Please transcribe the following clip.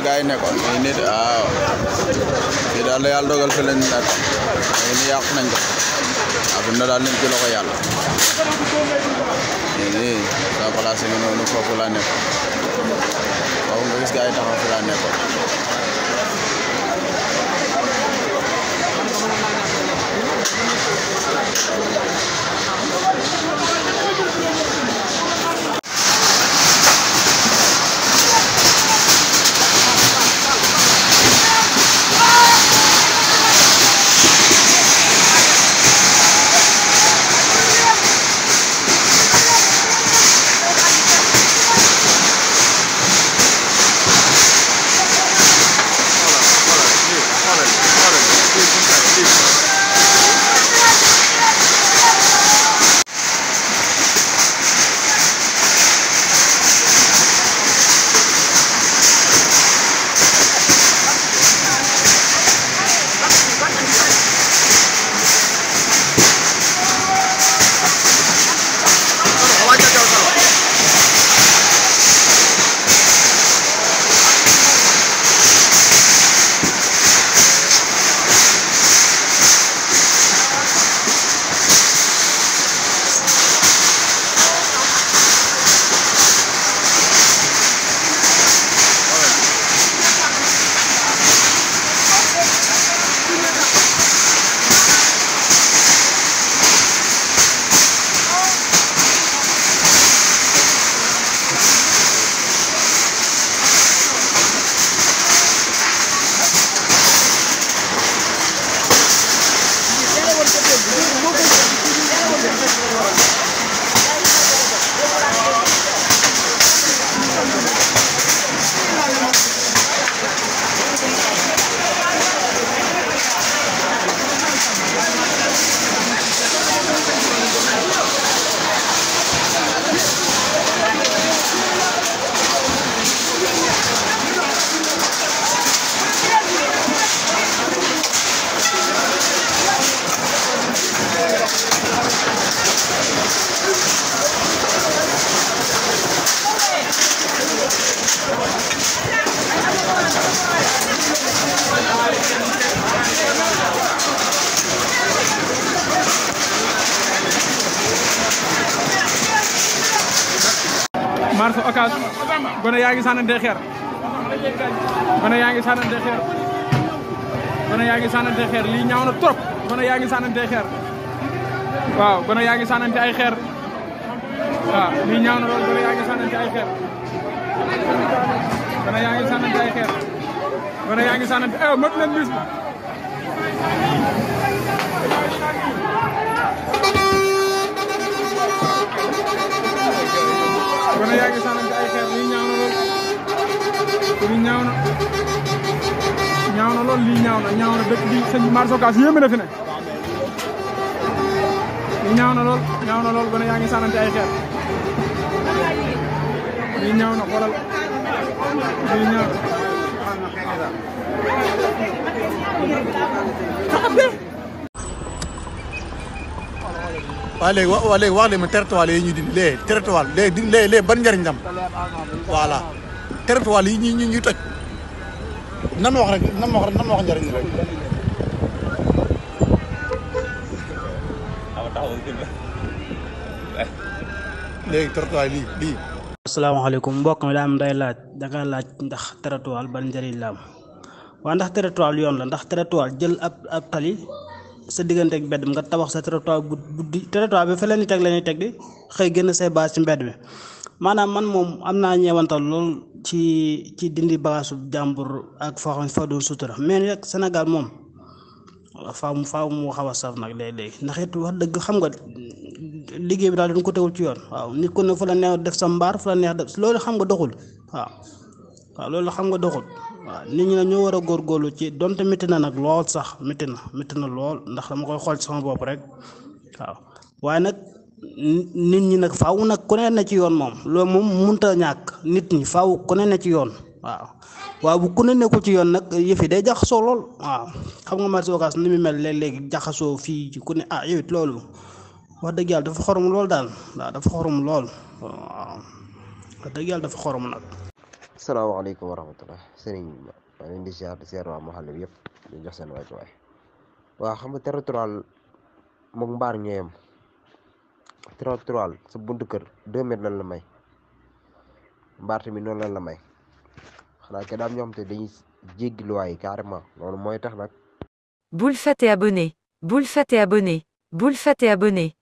gars yi nekkoon mais nit waaw fii daal la yàlla dogal fi lañ nekk mais ni yàq nañ ko waaw fi mu ne daal nañ ci loxo yàlla nii sa place ngi noonu foofu laa nekk waaw nga gis gars yi taxaw fi laa nekkoon marché Ocass gone yaa ngi sànnante xeer gone yaa ngi sànnante xeer gone yaa ngi sànnante xeer lii ñaaw na trop gone yaa ngi sànnante xeer waaw gone yaa ngi sànnante ay xeer waaw lii ñaaw na lool gone yaa ngi sànnante ay xeer gone yaa ngi sànnante ay xeer gone yaa ngi sànnante mot leen bis bi gone yaa ngi sànnante ay xeer lii ñaaw na lool lii ñaaw na lool lii ñaaw na dëkk bi sëñ marché Ocass yéeme na fi ne lii ñaaw na lool gone yaa ngi sànnante ay xeer lii ñaaw na xoolal lii ñaaw waaw léegi wax leen ma territoire yi ñu dindi léegi territoire léegi ban njëriñ la am voilà territoire yi ñuy toj nan ma wax njëriñ rek. léegi territoire lii. asalaamaaleykum mbokk mi daa am day laaj danga laaj ndax territoire ban njëriñ la am waa ndax territoire yoon la ndax territoire jël ab tali sa diggante ak mbedd mi nga tabax sa territoire bu territoire bi fa leen di teg di xëy génn say base ci mbedd bi maanaam man moom am naa ñeewantal lool ci dindi bagaasu jàmbur ak foo xam ne fa doon sutura mais nag Sénégal moom faaw mu xaw a saf nag léeg-léeg ndax it wax dëgg xam nga liggéey bi daal dañ ko tegul ci yoon waaw nit ku ne fu la neex def sa mbaar fu la neex def loolu xam nga doxul waaw loolu xam nga doxul waaw nit ñi nag ñoo war a góorgóorlu ci donte métti na nag lool sax métti na lool ndax dama koy xool ci sama bopp rek waaw waaye nag nit ñi nag faaw nag ku ne na ci yoon moom loolu moom mënta ñàkk nit ñi faaw ku ne na ci yoon waaw bu ku ne nekkul ci yoon nag yëf yi day jaxasoo lool waaw xam nga marché Ocass ni mu mel léeg-léegi jaxasoo fii ci ku ne yow it loolu wax dëgg yàlla dafa xorom lool daal waaw dafa xorom lool waaw wax dëgg yàlla dafa xorom nag. salaamaaleykum wa rahmatulah sëriñ bi maa ngi leen di ziar waa Mouhalim bi yëpp di jox seen waay waaw xam nga territoire moom mbaar ñooyam territoire sa buntu kër 2 mètres lan la may mbaar tamit noonu lan la may xanaa ke daam ñoo xam te dañuy jéggi luwaay yi carrément loolu mooy tax nag. Boules Fat et abonné. Boules Fat et abonné. Boules Fat et abonné.